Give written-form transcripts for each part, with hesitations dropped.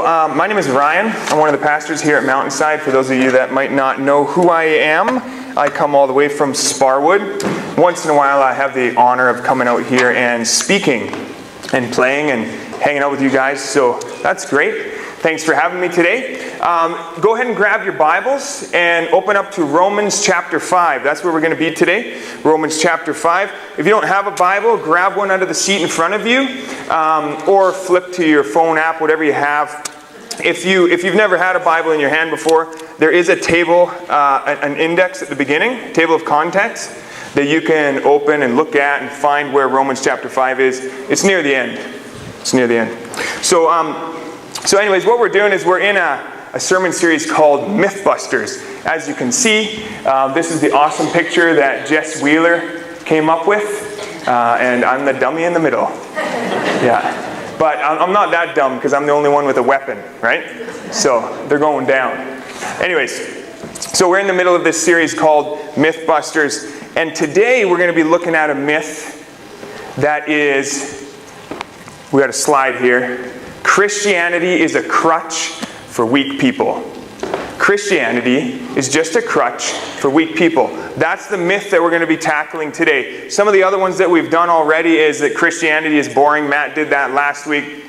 My name is Ryan. I'm one of the pastors here at Mountainside. For those of you that might not know who I am, I come all the way from Sparwood. Once in a while I have the honor of coming out here and speaking and playing and hanging out with you guys, so that's great. Thanks for having me today. Go ahead and grab your Bibles and open up to Romans chapter 5. That's where we're going to be today, Romans chapter 5. If you don't have a Bible, grab one out of the seat in front of you, or flip to your phone app, whatever you have. If you've never had a Bible in your hand before, there is a table, an index at the beginning, table of contents, that you can open and look at and find where Romans chapter 5 is. It's near the end. It's near the end. So anyways, what we're doing is we're in a sermon series called Mythbusters. As you can see, this is the awesome picture that Jess Wheeler came up with, and I'm the dummy in the middle. Yeah. But I'm not that dumb because I'm the only one with a weapon, right? So they're going down. Anyways, so we're in the middle of this series called Mythbusters, and today we're going to be looking at a myth that is, we got a slide here. Christianity is a crutch for weak people. Christianity is just a crutch for weak people. That's the myth that we're going to be tackling today. Some of the other ones that we've done already is that Christianity is boring. Matt did that last week.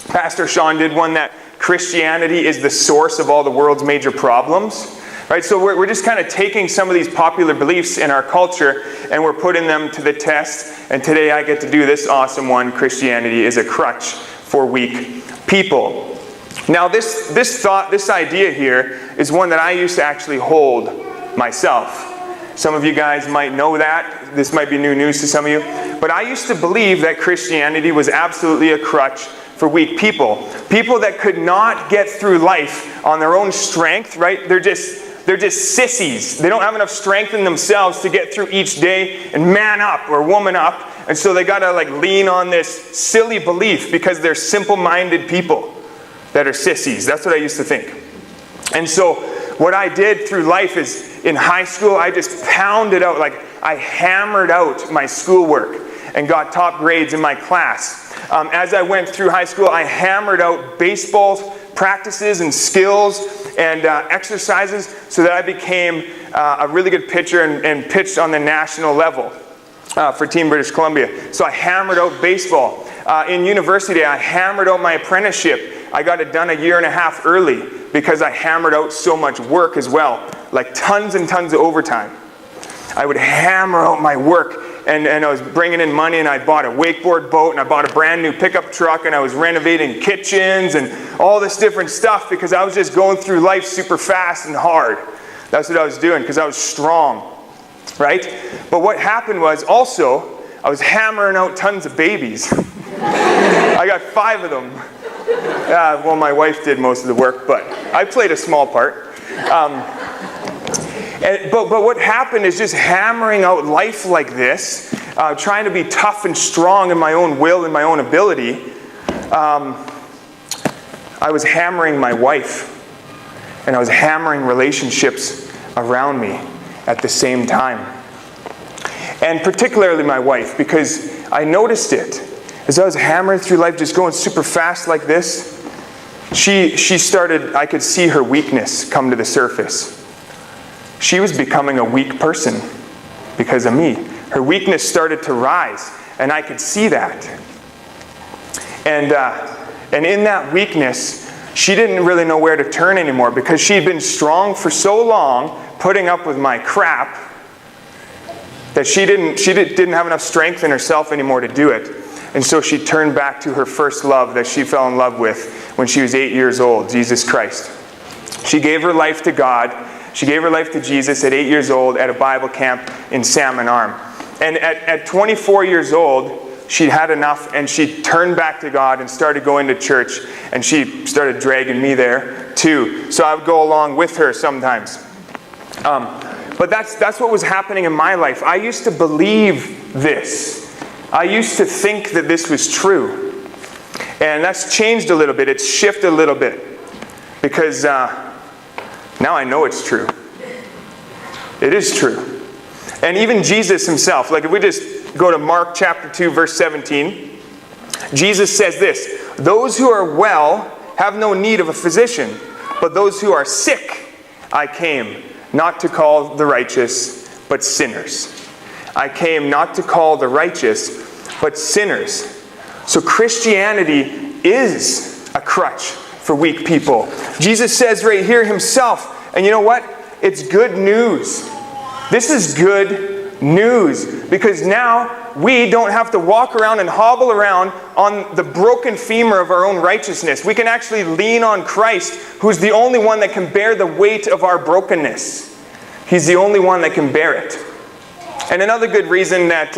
Pastor Sean did one that Christianity is the source of all the world's major problems. Right, so we're just kind of taking some of these popular beliefs in our culture and we're putting them to the test. And today I get to do this awesome one, Christianity is a crutch for weak people. Now this idea here is one that I used to actually hold myself. Some of you guys might know that. This might be new news to some of you. But I used to believe that Christianity was absolutely a crutch for weak people. People that could not get through life on their own strength, right? They're just sissies. They don't have enough strength in themselves to get through each day and man up or woman up. And so they got to lean on this silly belief because they're simple-minded people that are sissies. That's what I used to think. And so what I did through life is in high school, I just pounded out, I hammered out my schoolwork and got top grades in my class. As I went through high school, I hammered out baseball practices and skills and exercises so that I became a really good pitcher and pitched on the national level for Team British Columbia. So I hammered out baseball. In university, I hammered out my apprenticeship. I got it done a year and a half early because I hammered out so much work as well, tons and tons of overtime. I would hammer out my work, and I was bringing in money, and I bought a wakeboard boat, and I bought a brand new pickup truck, and I was renovating kitchens and all this different stuff because I was just going through life super fast and hard. That's what I was doing because I was strong, right? But what happened was also, I was hammering out tons of babies. I got 5 of them. Well, my wife did most of the work, but I played a small part. But what happened is just hammering out life like this, trying to be tough and strong in my own will and my own ability, I was hammering my wife, and I was hammering relationships around me at the same time. And particularly my wife, because I noticed it. As I was hammering through life, just going super fast like this, she started, I could see her weakness come to the surface. She was becoming a weak person because of me. Her weakness started to rise, and I could see that. And in that weakness, she didn't really know where to turn anymore because she'd been strong for so long, putting up with my crap, that she didn't have enough strength in herself anymore to do it. And so she turned back to her first love that she fell in love with when she was 8 years old, Jesus Christ. She gave her life to God. She gave her life to Jesus at 8 years old at a Bible camp in Salmon Arm. And at 24 years old, she'd had enough, and she turned back to God and started going to church, and she started dragging me there too. So I would go along with her sometimes. But that's what was happening in my life. I used to believe this. I used to think that this was true. And that's changed a little bit. It's shifted a little bit. Because now I know it's true. It is true. And even Jesus himself, if we just go to Mark chapter 2, verse 17, Jesus says this, "Those who are well have no need of a physician, but those who are sick I came, not to call the righteous, but sinners. I came not to call the righteous, but sinners. So Christianity is a crutch for weak people. Jesus says right here himself, and you know what? It's good news. This is good news, because now we don't have to walk around and hobble around on the broken femur of our own righteousness. We can actually lean on Christ, who's the only one that can bear the weight of our brokenness. He's the only one that can bear it. And another good reason that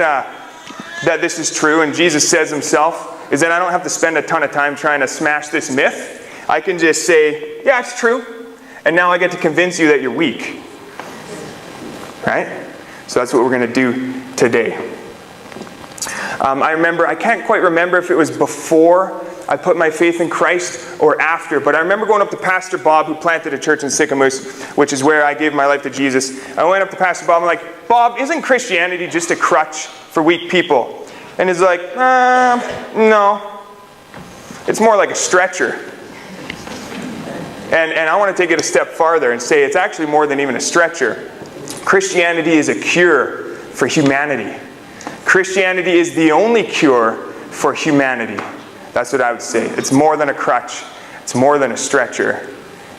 this is true, and Jesus says himself, is that I don't have to spend a ton of time trying to smash this myth. I can just say, yeah, it's true. And now I get to convince you that you're weak. Right? So that's what we're going to do today. I can't quite remember if it was before I put my faith in Christ or after, but I remember going up to Pastor Bob, who planted a church in Sycamoose, which is where I gave my life to Jesus. I went up to Pastor Bob, I'm like, Bob, isn't Christianity just a crutch for weak people? And he's like, no. It's more like a stretcher. And I want to take it a step farther and say it's actually more than even a stretcher. Christianity is a cure for humanity. Christianity is the only cure for humanity. That's what I would say. It's more than a crutch. It's more than a stretcher.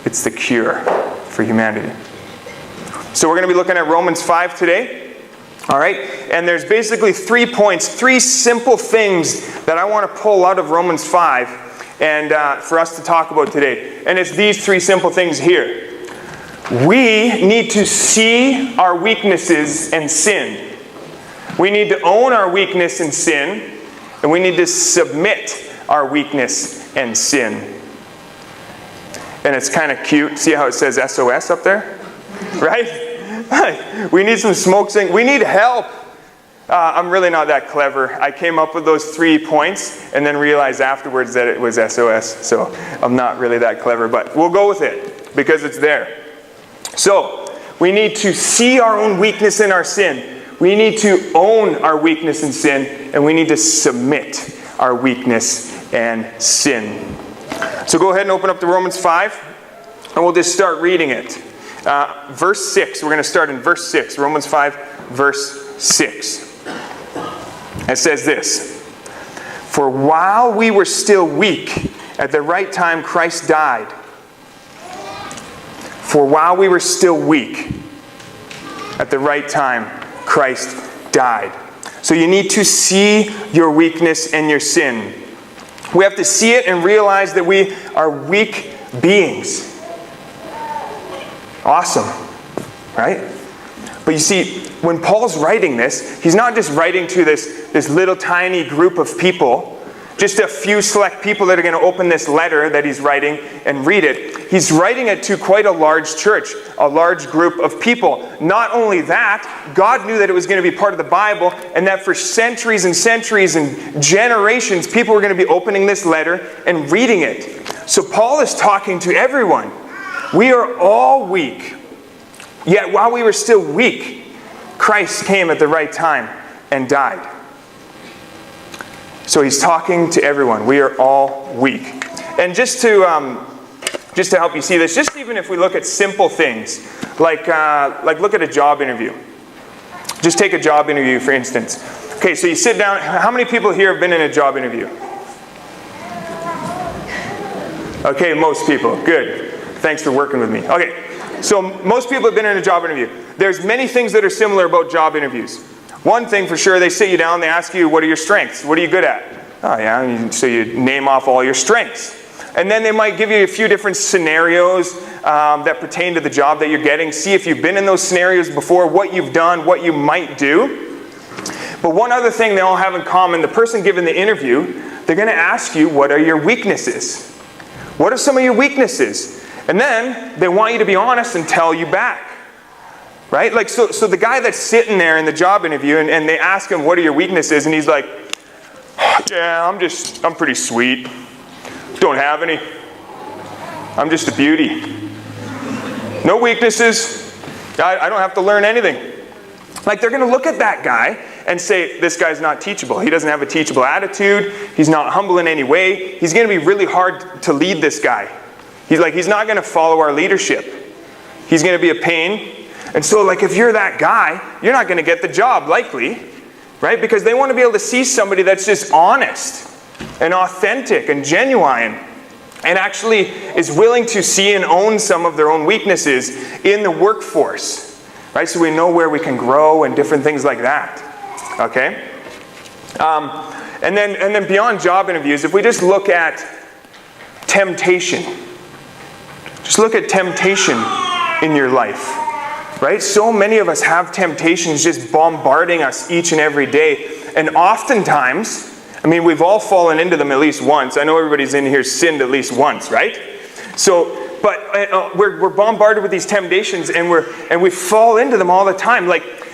It's the cure for humanity. So we're going to be looking at Romans 5 today. All right? And there's basically 3 points, 3 simple things that I want to pull out of Romans 5 and for us to talk about today. And it's these 3 simple things here. We need to see our weaknesses and sin. We need to own our weakness and sin, and we need to submit our weakness and sin. And it's kind of cute. See how it says SOS up there? Right? We need some smoke signals. We need help. I'm really not that clever. I came up with those 3 points and then realized afterwards that it was SOS. So I'm not really that clever, but we'll go with it because it's there. So we need to see our own weakness and our sin. We need to own our weakness and sin, and we need to submit our weakness and sin. So go ahead and open up to Romans 5, and we'll just start reading it. Verse 6, we're going to start in verse 6, Romans 5, verse 6. It says this, "For while we were still weak, at the right time Christ died." For while we were still weak, at the right time Christ died. So you need to see your weakness and your sin. We have to see it and realize that we are weak beings. Awesome, right? But you see, when Paul's writing this, he's not just writing to this little tiny group of people, just a few select people that are going to open this letter that he's writing and read it. He's writing it to quite a large church, a large group of people. Not only that, God knew that it was going to be part of the Bible, and that for centuries and centuries and generations, people were going to be opening this letter and reading it. So Paul is talking to everyone. We are all weak. Yet while we were still weak, Christ came at the right time and died. So he's talking to everyone. We are all weak. And just to help you see this, just even if we look at simple things, like look at a job interview. Just take a job interview, for instance. Okay, so you sit down. How many people here have been in a job interview? Okay, most people. Good. Thanks for working with me. Okay, so most people have been in a job interview. There's many things that are similar about job interviews. One thing for sure, they sit you down, they ask you, what are your strengths? What are you good at? Oh yeah, so you name off all your strengths. And then they might give you a few different scenarios that pertain to the job that you're getting. See if you've been in those scenarios before, what you've done, what you might do. But one other thing they all have in common, the person giving the interview, they're going to ask you, what are your weaknesses? What are some of your weaknesses? And then they want you to be honest and tell you back. Right? Like, so the guy that's sitting there in the job interview and they ask him, what are your weaknesses? And he's like, yeah, I'm pretty sweet. Don't have any. I'm just a beauty. No weaknesses. I don't have to learn anything. Like, they're going to look at that guy and say, this guy's not teachable. He doesn't have a teachable attitude. He's not humble in any way. He's going to be really hard to lead this guy. He's not going to follow our leadership. He's going to be a pain. And so if you're that guy, you're not going to get the job, likely, right? Because they want to be able to see somebody that's just honest and authentic and genuine and actually is willing to see and own some of their own weaknesses in the workforce, right? So we know where we can grow and different things like that, okay? And then beyond job interviews, if we just look at temptation, just look at temptation in your life, right? So many of us have temptations just bombarding us each and every day. And oftentimes, we've all fallen into them at least once. I know everybody's in here sinned at least once, right? So, but we're bombarded with these temptations and we fall into them all the time.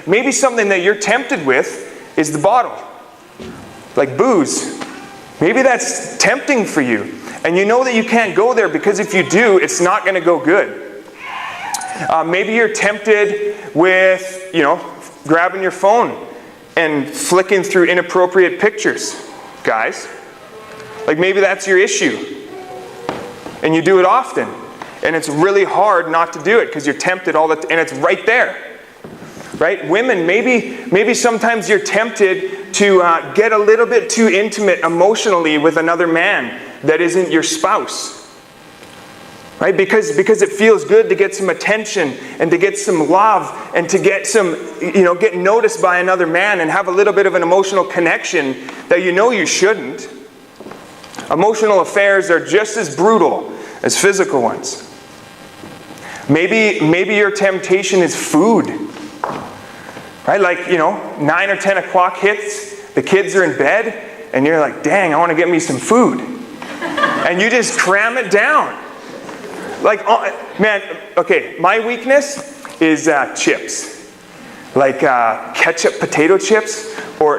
Maybe something that you're tempted with is the bottle. Like booze. Maybe that's tempting for you. And you know that you can't go there because if you do, it's not going to go good. Maybe you're tempted with, grabbing your phone and flicking through inappropriate pictures. Guys, maybe that's your issue and you do it often and it's really hard not to do it because you're tempted and it's right there, right? Women, maybe sometimes you're tempted to get a little bit too intimate emotionally with another man that isn't your spouse, right? Because it feels good to get some attention and to get some love and to get some, get noticed by another man and have a little bit of an emotional connection that you shouldn't. Emotional affairs are just as brutal as physical ones. Maybe your temptation is food, right? 9 or 10 o'clock hits, the kids are in bed, and you're like, dang, I want to get me some food. And you just cram it down. My weakness is chips. Ketchup potato chips, or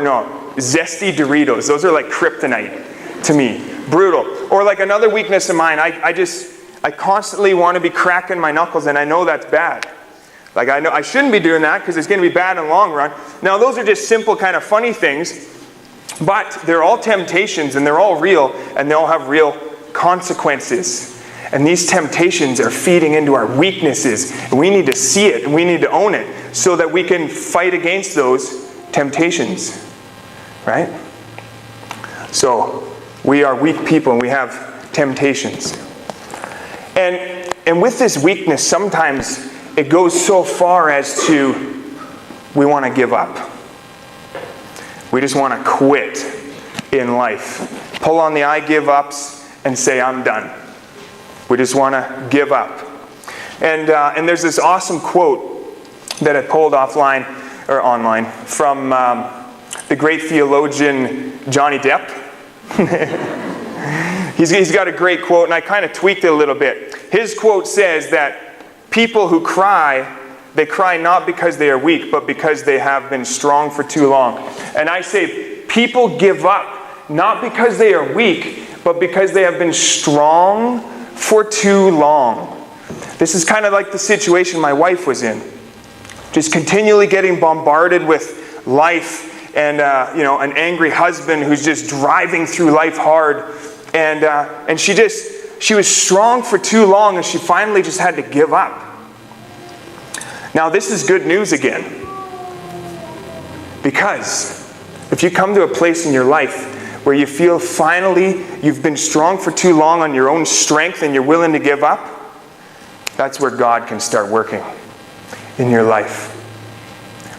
zesty Doritos. Those are like kryptonite to me. Brutal. Or another weakness of mine, I constantly want to be cracking my knuckles, and I know that's bad. I know I shouldn't be doing that because it's going to be bad in the long run. Now, those are just simple kind of funny things, but they're all temptations, and they're all real, and they all have real consequences. And these temptations are feeding into our weaknesses, and we need to see it, and we need to own it, so that we can fight against those temptations. Right? So, we are weak people, and we have temptations. And with this weakness, sometimes it goes so far as to, we want to give up. We just want to quit in life. Pull on the I give ups and say, I'm done. We just want to give up. And there's this awesome quote that I pulled online from the great theologian Johnny Depp. He's got a great quote, and I kind of tweaked it a little bit. His quote says that people who cry, they cry not because they are weak, but because they have been strong for too long. And I say, people give up not because they are weak, but because they have been strong for too long. This is kind of like the situation my wife was in. Just continually getting bombarded with life and an angry husband who's just driving through life hard. And she was strong for too long, and she finally just had to give up. Now this is good news again. Because if you come to a place in your life where you feel finally you've been strong for too long on your own strength and you're willing to give up, that's where God can start working in your life.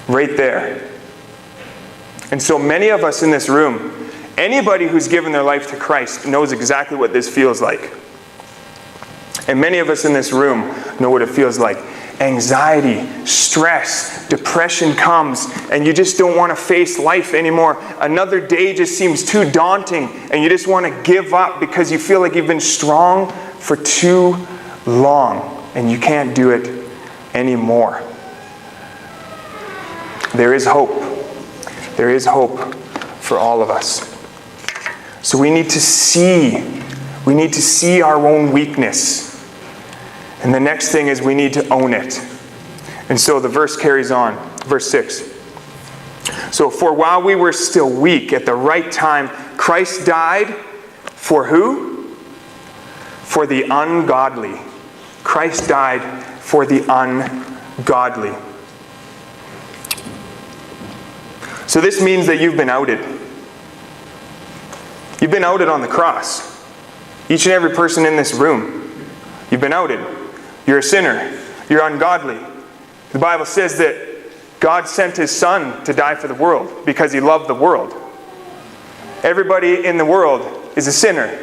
Right there. And so many of us in this room, anybody who's given their life to Christ knows exactly what this feels like. And many of us in this room know what it feels like. Anxiety, stress, depression comes, and you just don't want to face life anymore. Another day just seems too daunting, and you just want to give up because you feel like you've been strong for too long, and you can't do it anymore. There is hope. There is hope for all of us. So we need to see our own weakness. And the next thing is we need to own it. And so the verse carries on. Verse 6. So, for while we were still weak, at the right time, Christ died for who? For the ungodly. Christ died for the ungodly. So this means that you've been outed. You've been outed on the cross. Each and every person in this room, you've been outed. You're a sinner. You're ungodly. The Bible says that God sent His Son to die for the world because He loved the world. Everybody in the world is a sinner.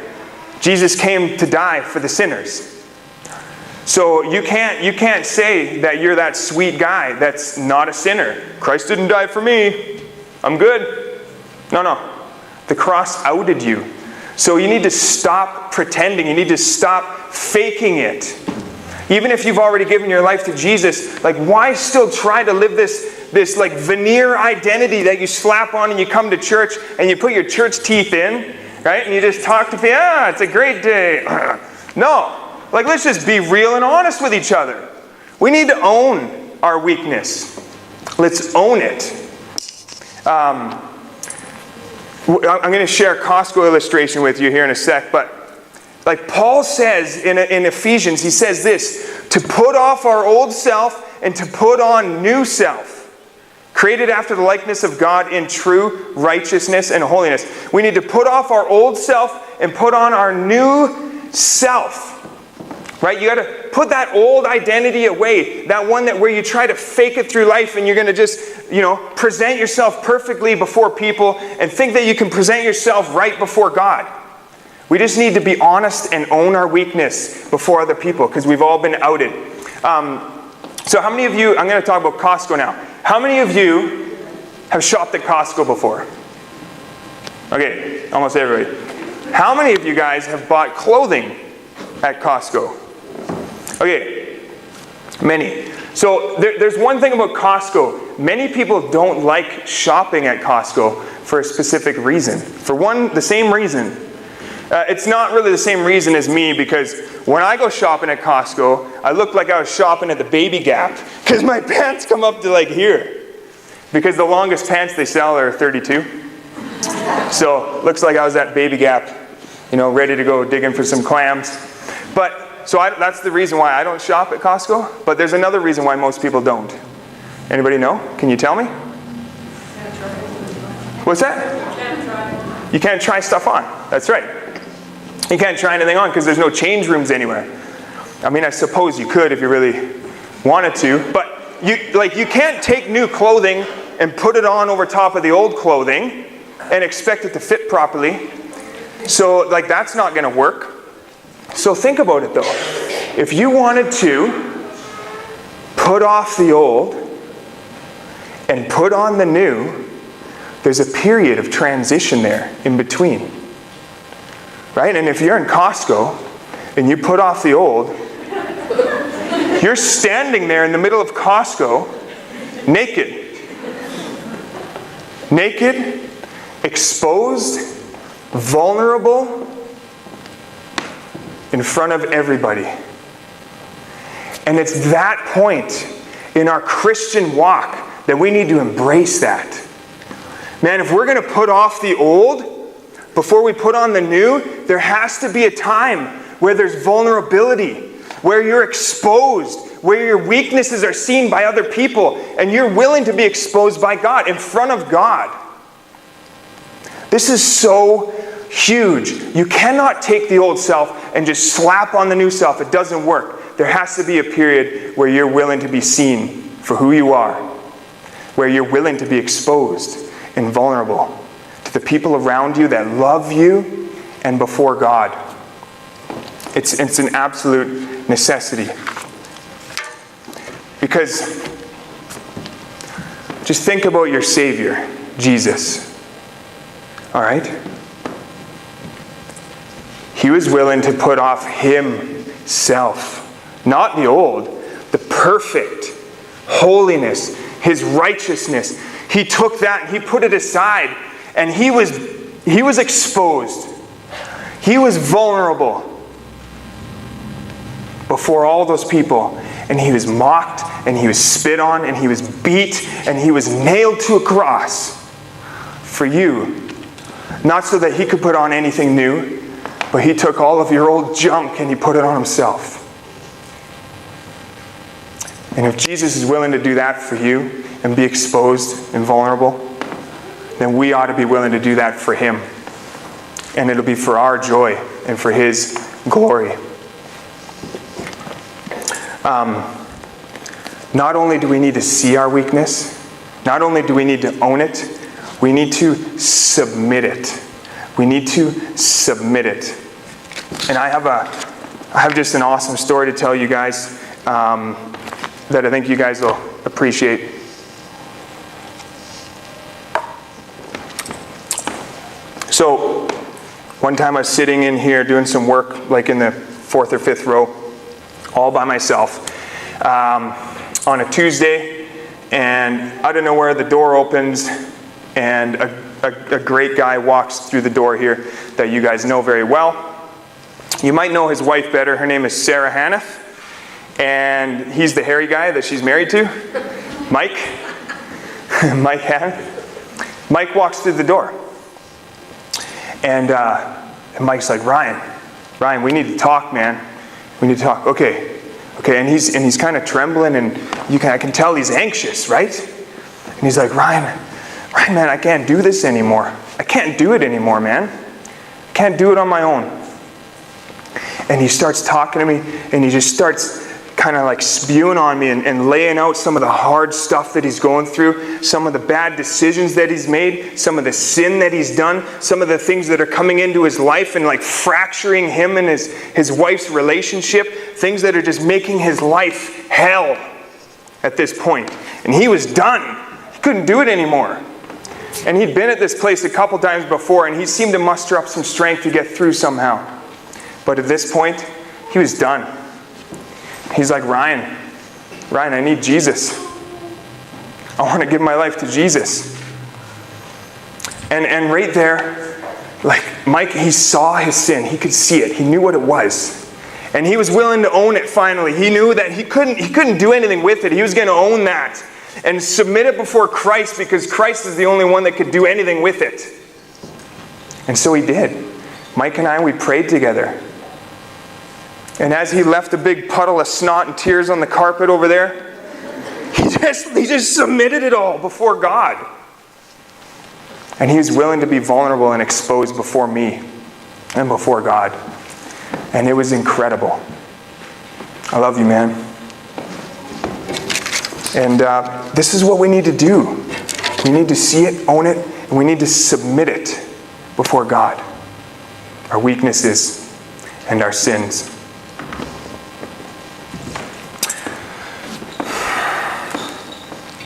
Jesus came to die for the sinners. So you can't say that you're that sweet guy that's not a sinner. Christ didn't die for me. I'm good. No. The cross outed you. So you need to stop pretending. You need to stop faking it. Even if you've already given your life to Jesus, like, why still try to live this like veneer identity that you slap on and you come to church and you put your church teeth in, right? And you just talk to people, it's a great day. No. Like, let's just be real and honest with each other. We need to own our weakness. Let's own it. I'm going to share a Costco illustration with you here in a sec, but like Paul says in Ephesians, he says this, to put off our old self and to put on new self, created after the likeness of God in true righteousness and holiness. We need to put off our old self and put on our new self. Right? You got to put that old identity away, that one where you try to fake it through life and you're going to just, present yourself perfectly before people and think that you can present yourself right before God. We just need to be honest and own our weakness before other people because we've all been outed. So how many of you, I'm going to talk about Costco now. How many of you have shopped at Costco before? Okay, almost everybody. How many of you guys have bought clothing at Costco? Okay, many. So there's one thing about Costco. Many people don't like shopping at Costco for a specific reason. For one, the same reason. It's not really the same reason as me because when I go shopping at Costco, I look like I was shopping at the Baby Gap because my pants come up to like here. Because the longest pants they sell are 32. So looks like I was at Baby Gap, ready to go digging for some clams. That's the reason why I don't shop at Costco. But there's another reason why most people don't. Anybody know? Can you tell me? What's that? You can't try stuff on. That's right. You can't try anything on because there's no change rooms anywhere. I mean, I suppose you could if you really wanted to, but you can't take new clothing and put it on over top of the old clothing and expect it to fit properly. So, that's not going to work. So think about it, though. If you wanted to put off the old and put on the new, there's a period of transition there in between. Right? And if you're in Costco and you put off the old, you're standing there in the middle of Costco naked. Naked, exposed, vulnerable, in front of everybody. And it's that point in our Christian walk that we need to embrace that. Man, if we're going to put off the old before we put on the new, there has to be a time where there's vulnerability, where you're exposed, where your weaknesses are seen by other people, and you're willing to be exposed by God, in front of God. This is so huge. You cannot take the old self and just slap on the new self. It doesn't work. There has to be a period where you're willing to be seen for who you are, where you're willing to be exposed and vulnerable to the people around you that love you and before God. It's an absolute necessity. Because just think about your Savior, Jesus. All right? He was willing to put off himself, not the old, the perfect holiness, his righteousness. He took that and he put it aside, and he was exposed. He was vulnerable before all those people, and he was mocked, and he was spit on, and he was beat, and he was nailed to a cross. for you. Not so that he could put on anything new, but he took all of your old junk and he put it on himself. And if Jesus is willing to do that for you and be exposed and vulnerable, then we ought to be willing to do that for him. And it'll be for our joy and for his glory. Not only do we need to see our weakness, not only do we need to own it, we need to submit it. We need to submit it. And I have just an awesome story to tell you guys that I think you guys will appreciate. So, one time I was sitting in here doing some work, like in the 4th or 5th row, all by myself, on a Tuesday, and out of nowhere the door opens, and a great guy walks through the door here that you guys know very well. You might know his wife better. Her name is Sarah Hanneth, and he's the hairy guy that she's married to, Mike. Mike Hanneth. Mike walks through the door, and Mike's like, Ryan, we need to talk, man. We need to talk. Okay, and he's kind of trembling, and I can tell he's anxious, right? And he's like, Ryan, man, I can't do this anymore. I can't do it anymore, man. I can't do it on my own. And he starts talking to me, and he just starts kind of like spewing on me and laying out some of the hard stuff that he's going through, some of the bad decisions that he's made, some of the sin that he's done, some of the things that are coming into his life and like fracturing him and his wife's relationship, things that are just making his life hell at this point. And he was done. He couldn't do it anymore. And he'd been at this place a couple times before, and he seemed to muster up some strength to get through somehow. But at this point, he was done. He's like, Ryan, I need Jesus. I want to give my life to Jesus. And right there, like Mike, he saw his sin. He could see it. He knew what it was. And he was willing to own it finally. He knew that he couldn't do anything with it. He was going to own that and submit it before Christ, because Christ is the only one that could do anything with it. And so he did. Mike and I, we prayed together. And as he left a big puddle of snot and tears on the carpet over there, he just submitted it all before God. And he was willing to be vulnerable and exposed before me and before God. And it was incredible. I love you, man. And this is what we need to do. We need to see it, own it, and we need to submit it before God. Our weaknesses and our sins.